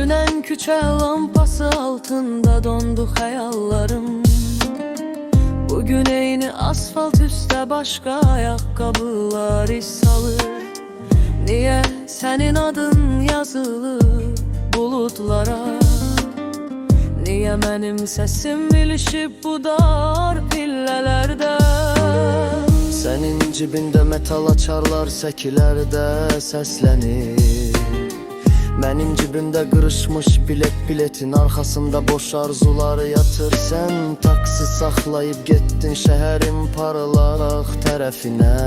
Sönən küçə lampası altında dondu xəyallarım. Bugün eyni asfalt üstə başqa ayaqqabılar iz salır. Niyə sənin adın yazılıb buludlara? Niyə mənim səsim ilişib bu dar pillələrdə? Sənin cibində metal açarlar səkilərdə səslənir. Mənim cibimdə qırışmış biletin arxasında boş arzular yatır. Sən taksi saxlayıb getdin şəhərin parlaq tərəfinə.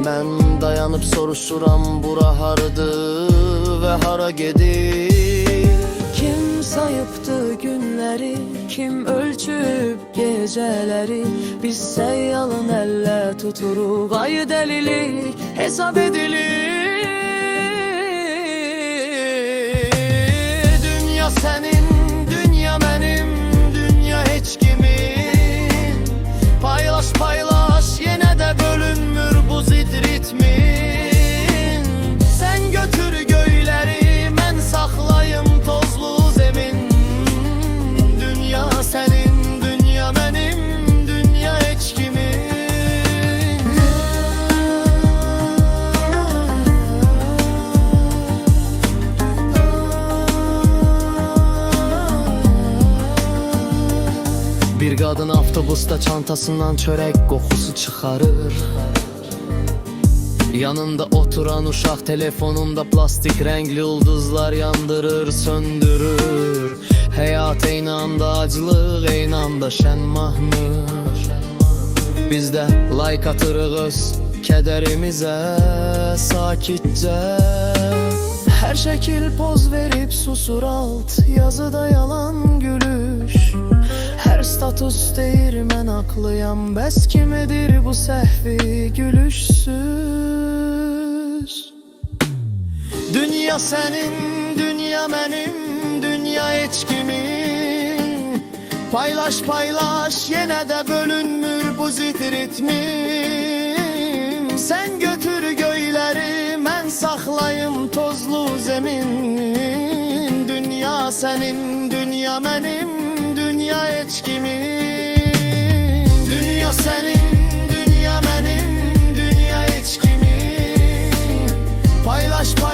Mən dayanıb soruşuram bura harıdır və hara gedir? Kim sayıbdı günləri, kim ölçüb gecələri? Biz səyyalın əllə tuturuq, ayı dəlilik hesab edilir. Dünya sənin, dünya mənim, dünya heç kimin. Paylaş paylaş, yenə də bölünmür bu zid ritmin. Sən götür göyləri, mən saxlayım tozlu zemin. Dünya sənin, dünya mənim, dünya heç kimin. Bir qadın avtobusda çantasından çörək qoxusu çıxarır. Yanında oturan uşaq telefonunda plastik rəngli ulduzlar yandırır, söndürür. Həyat eyni anda aclıq, eyni anda şən mahnı. Biz də like atırıq kədərimizə sakitcə. Hər şəkil poz verib susur alt, yazıda yalan gülüş. Hər status deyir mən haqlıyam, bəs kimidir bu səhvi gülüşsüz? Dünya sənin, dünya mənim, dünya heç kimin. Paylaş paylaş, yenə də bölünmür bu zid ritmim. Sən götür göyləri, mən saxlayım tozlu zemin. Dünya sənin, dünya mənim, dünya heç kimin. Dünya sənin, dünya mənim, dünya heç kimin. Paylaş paylaş.